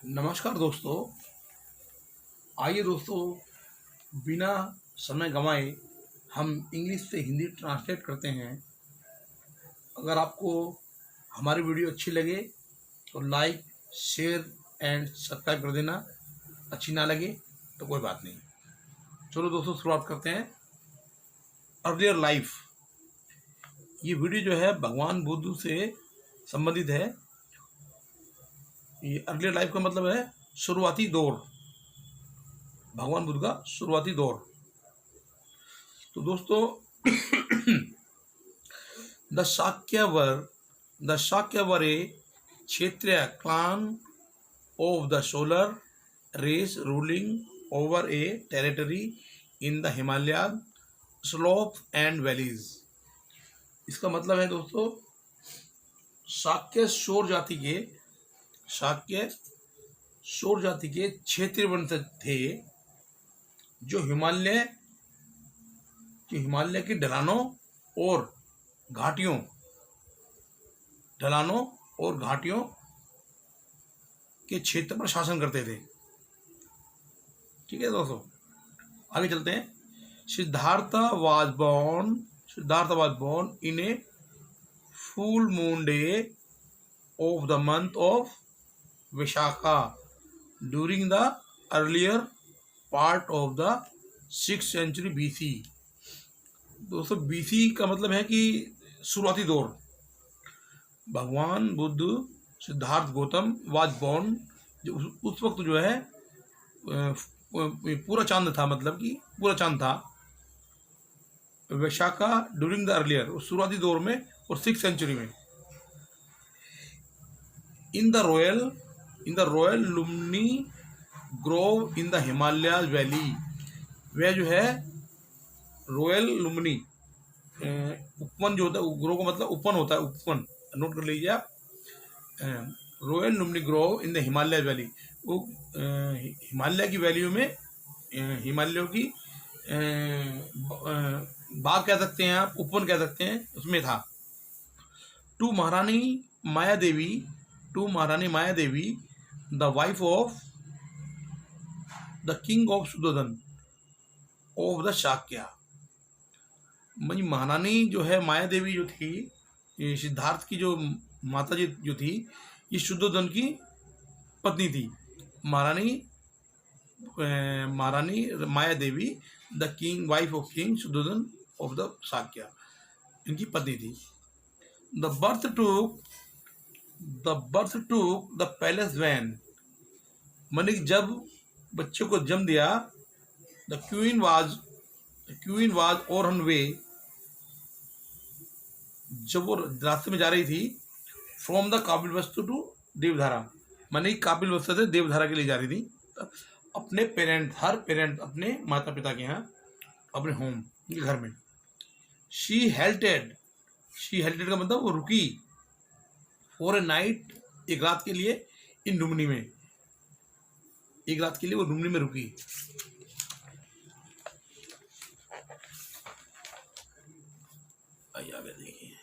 नमस्कार दोस्तों। आइए दोस्तों, बिना समय गंवाए हम इंग्लिश से हिंदी ट्रांसलेट करते हैं। अगर आपको हमारी वीडियो अच्छी लगे तो लाइक, शेयर एंड सब्सक्राइब कर देना। अच्छी ना लगे तो कोई बात नहीं। चलो दोस्तों, शुरुआत करते हैं। अर्लियर लाइफ, ये वीडियो जो है भगवान बुद्ध से संबंधित है। ये अर्लियर लाइफ का मतलब है शुरुआती दौर, भगवान बुद्ध का शुरुआती दौर। तो दोस्तों, the Shakya were a Kshatriya clan of the solar race ruling over a territory in the Himalaya slope and valleys. इसका मतलब है दोस्तों, शाक्य शोर जाति के क्षेत्रीय वंश थे जो हिमालय की ढलानों और घाटियों के क्षेत्र पर शासन करते थे। ठीक है दोस्तों, आगे चलते हैं। Siddhartha was born in a full moon day of the month of Vishakha during the earlier part of the 6th century BC। दोस्तों, BC का मतलब है कि शुरुआती दौर। भगवान बुद्ध, सिद्धार्थ गौतम वाज बॉर्न, जो उस वक्त जो है पूरा चांद था, मतलब कि पूरा चांद था। वैशाखा ड्यूरिंग द अर्लियर, शुरुआती दौर में, और 6th सेंचुरी में। In the royal Lumbini grove in the Himalaya valley. वह जो है रॉयल लुम्नी, उपवन जो होता है, ग्रोव का मतलब उपवन होता है, उपवन नोट कर लीजिए आप। Royal Lumbini grove in the Himalaya valley, वो हिमालय की वैलियों में, हिमालयों की बाग कह सकते हैं आप, उपवन कह सकते हैं, उसमें था। To Maharani Maya Devi the wife of the king of Suddhodana of the Shakya. महारानी जो है, माया देवी जो थी, ये सिद्धार्थ की जो माता जी जो थी, ये शुद्धोधन की पत्नी थी। Maharani Maya Devi the king wife of king Shuddhodana of the Shakya, इनकी पत्नी थी। The birth took the palace when, माने जब बच्चे को जन्म दिया, the queen was on way, जब वो रास्ते में जा रही थी, from the Kapilavastu to Devdhara, माने काबिलवस्तु से देवधारा के लिए जा रही थी, अपने हर पेरेंट अपने माता पिता के यहाँ, अपने होम, उनके घर में। शी हेल्टेड का मतलब वो रुकी, फॉर ए नाइट, एक रात के लिए, इन लुम्नी में, एक रात के लिए वो लुम्नी में रुकी। आगे देखिए।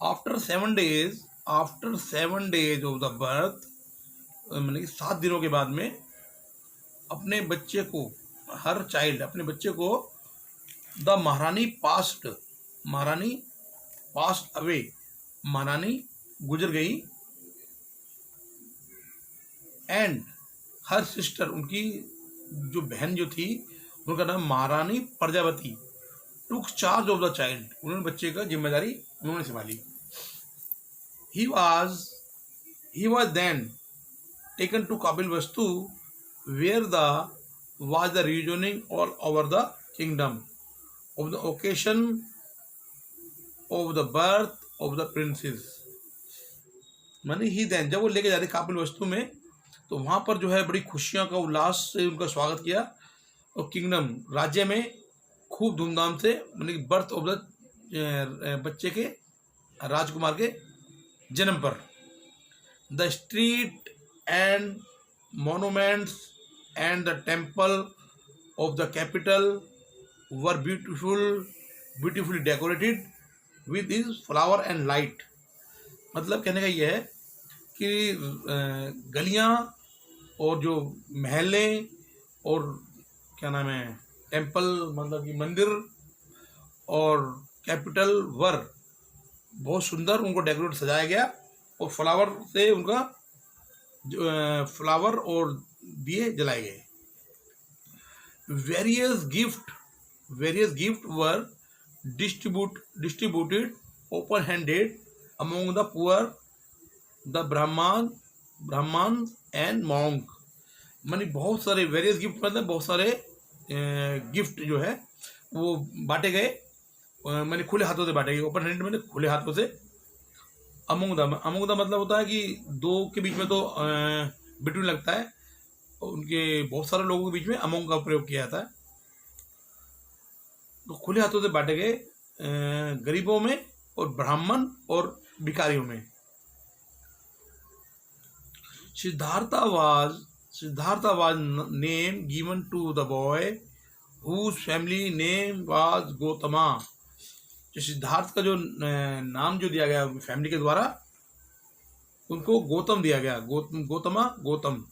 After 7 days of the birth, मतलब 7 दिनों के बाद में, अपने बच्चे को, अपने बच्चे को, द महारानी पास्ट अवे, महारानी गुजर गई, एंड हर सिस्टर, उनकी जो बहन जो थी, उनका नाम Maharani Prajapati, took charge of the child, उन्होंने बच्चे का जिम्मेदारी उन्होंने संभाली। He was then taken to Kapilavastu where was the reasoning all over the kingdom of the occasion of the birth of the princess। माने ही देन, जब वो लेके जा रहे काबिलवस्तु में, तो वहाँ पर जो है बड़ी खुशियों का, उल्लास से उनका स्वागत किया, और किंगडम, राज्य में खूब धूमधाम से, माने बर्थ ऑफ द बच्चे के, राजकुमार के जन्म पर। The street and monuments and the temple of the capital were beautifully decorated with is flower and light. मतलब कहने का ये है कि गलियां और जो महलें और क्या नाम है टेम्पल मतलब कि मंदिर और कैपिटल वर बहुत सुंदर उनको डेकोरेट सजाया गया और फ्लावर से उनका फ्लावर और दिए जलाए गए। Various gift were distributed open handed among the poor the ब्राह्मण एंड मॉन्क। मानी बहुत सारे वेरियस गिफ्ट मतलब बहुत सारे गिफ्ट जो है वो बांटे गए, मैंने खुले हाथों से बांटे गए। ओपन हैंडेड मैंने खुले हाथों से। अमोंग द मतलब होता है कि दो के बीच में तो बिटवीन लगता है, उनके बहुत सारे लोगों के बीच में अमोंग का प्रयोग किया जाता है। तो खुले हाथों से बांटे गए गरीबों में और ब्राह्मण और भिखारियों में। Siddhartha was name given to the boy whose family name was Gotama। जो सिद्धार्थ का जो नाम जो दिया गया फैमिली के द्वारा उनको गौतम दिया गया। गौतम।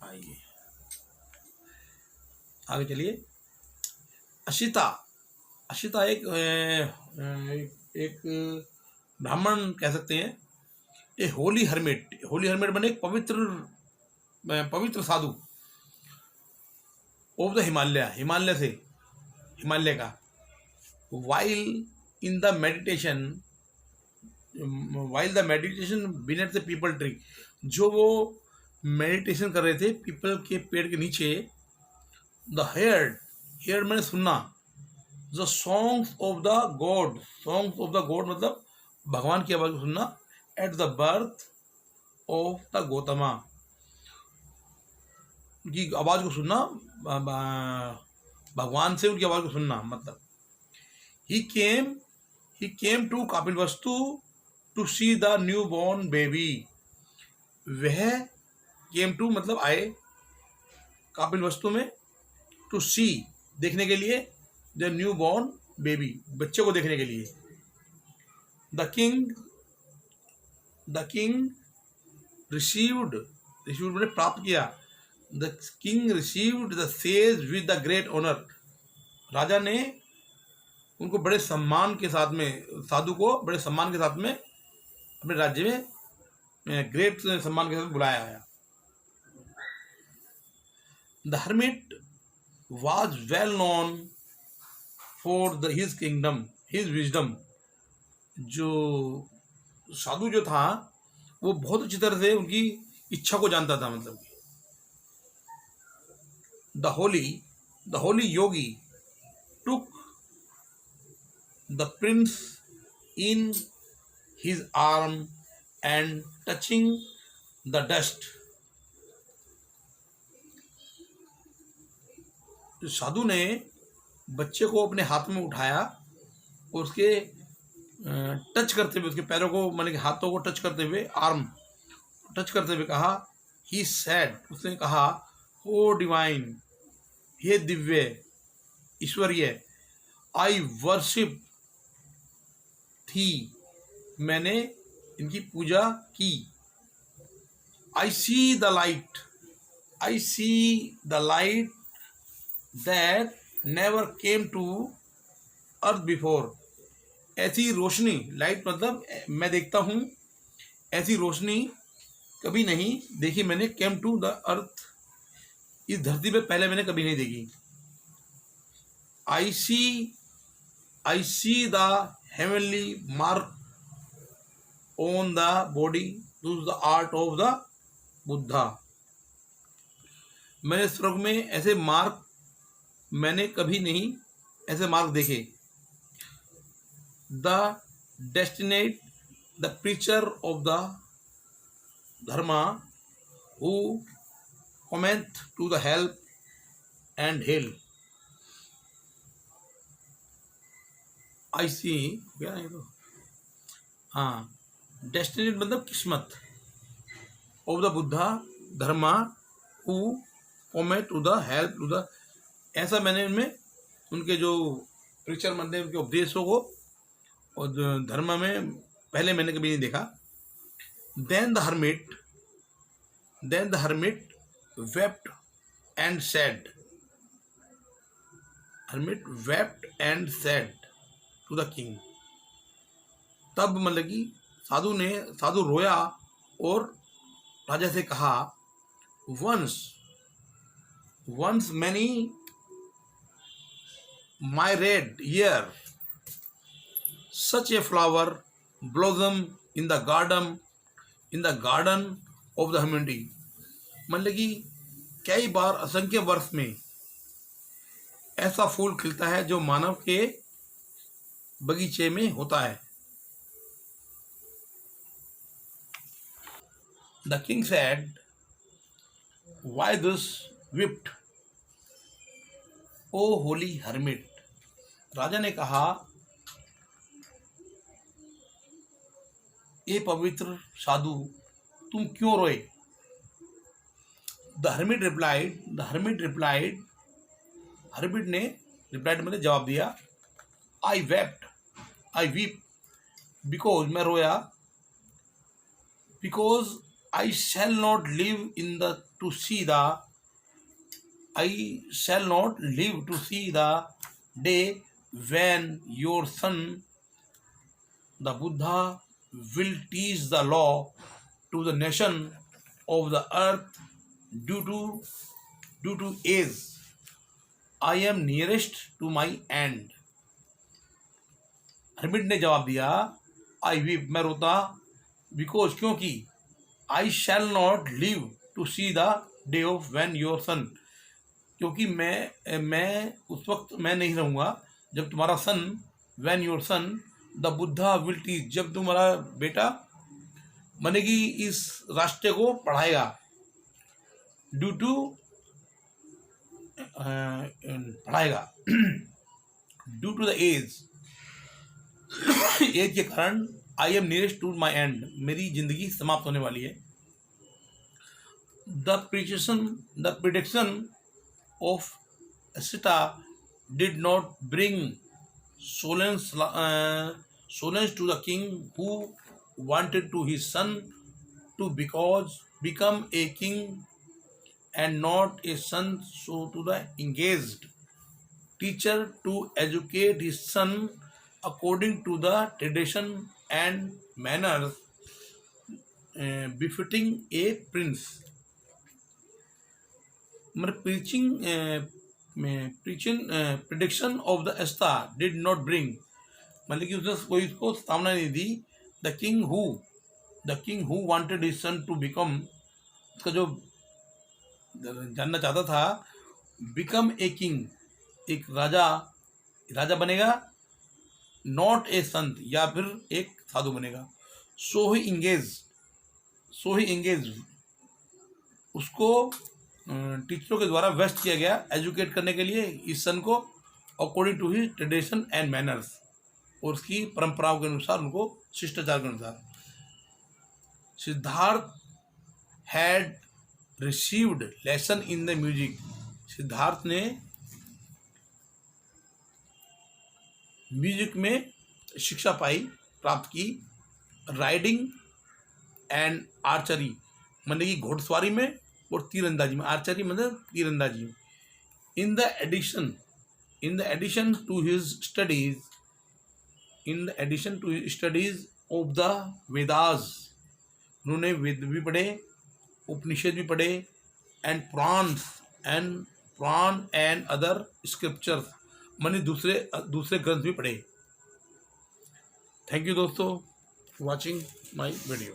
आइए आगे चलिए। अशिता एक ब्राह्मण कह सकते हैं। ए होली हर्मिट बने एक पवित्र साधु ऑफ द हिमालय का। While the meditation beneath the people tree, जो वो मेडिटेशन कर रहे थे पीपल के पेड़ के नीचे। द हेयर मैंने सुनना। The songs of the god मतलब भगवान की आवाज को सुनना। At the birth of the Gautama, उनकी आवाज को सुनना, भगवान से उनकी आवाज को सुनना। मतलब he came to Kapilavastu to see the new born baby. वह केम टू मतलब आए कपिलवस्तु में, टू सी देखने के लिए, द न्यू बॉर्न बेबी बच्चे को देखने के लिए। द किंग रिसीव्ड मैंने प्राप्त किया। The king received the sage with the great honour. राजा ने उनको बड़े सम्मान के साथ में, साधु को बड़े सम्मान के साथ में अपने राज्य में ग्रेट सम्मान के साथ बुलाया गया। The hermit was well known for his wisdom। जो साधु जो था वो बहुत अच्छी तरह से उनकी इच्छा को जानता था। मतलब the Holi Yogi took the prince in his arm and touching the dust। साधु ने बच्चे को अपने हाथ में उठाया और उसके टच करते हुए, उसके पैरों को मतलब हाथों को टच करते हुए, आर्म टच करते हुए कहा, ही सैड उसने कहा, ओ डिवाइन हे दिव्य ईश्वरीय, आई वर्शिप थी मैंने इनकी पूजा की। I see the light that never came to earth before। ऐसी रोशनी, लाइट मतलब मैं देखता हूँ, ऐसी रोशनी कभी नहीं देखी मैंने। came to the earth, इस धरती पे पहले मैंने कभी नहीं देखी। I see the heavenly mark on the body, this is the art of the Buddha। मैंने स्वर्ग में ऐसे मार्क मैंने कभी नहीं ऐसे मार्ग देखे। The destined the preacher of the dharma who comment to the help and hell. I see क्या है तो, हाँ, डेस्टिनेट मतलब किस्मत, of the Buddha dharma who comment to the help to the, ऐसा मैंने इनमें उनके जो प्रीचर बनते हैं उनके उपदेशों को, और धर्म में पहले मैंने कभी नहीं देखा। Then the hermit wept and said, hermit wept and said to the king। तब मतलब कि साधु रोया और राजा से कहा, once many my red year such a flower blossom in the garden of the humanity। मतलब कि कई बार असंख्य वर्ष में ऐसा फूल खिलता है जो मानव के बगीचे में होता है। The king said, why thus wept, O holy hermit। राजा ने कहा, ए पवित्र साधु, तुम क्यों रोए? The hermit replied, hermit ने replied मतलब जवाब दिया, I weep because मैं रोया, because I shall not live to see the day when your son the Buddha will teach the law to the nation of the earth due to age I am nearest to my end। hermit ने जवाब दिया, I weep मैं रोता, because क्योंकि I shall not live to see the day of when your son, क्योंकि मैं उस वक्त मैं नहीं रहूँगा जब तुम्हारा सन, when your son the Buddha will teach, जब तुम्हारा बेटा माने कि इस राष्ट्र को पढ़ाएगा, ड्यू टू पढ़ाएगा ड्यू टू द एज के कारण, I am nearest to my end, मेरी जिंदगी समाप्त होने वाली है। The prediction of Asita did not bring solace to the king who wanted to his son to become a king and not a son, so to the engaged teacher to educate his son according to the tradition and manners befitting a prince। prediction of the Asta did not bring, मतलब कि उसने कोई उसको सामना नहीं दी। The king who wanted his son to become, उसका जो जानना चाहता था, बिकम ए किंग, एक राजा बनेगा, नॉट ए संत, या फिर एक साधु बनेगा। सो ही इंगेज उसको टीचरों के द्वारा व्यस्त किया गया एजुकेट करने के लिए इस सन को, according to his tradition and manners, और उसकी परंपराओं के अनुसार, उनको शिष्टाचार के अनुसार। Siddhartha had received lesson in the music, Siddhartha ने म्यूजिक में शिक्षा प्राप्त की। राइडिंग एंड आर्चरी, मतलब कि घोड़सवारी में और तीरंदाजी में, आर्चरी मतलब तीरंदाजी में। In the addition to his studies of the Vedas, उन्होंने वेद भी पढ़े, उपनिषद भी पढ़े, and Purana and other scriptures, माने दूसरे ग्रंथ भी पढ़े। थैंक यू दोस्तों फॉर वॉचिंग माई वीडियो।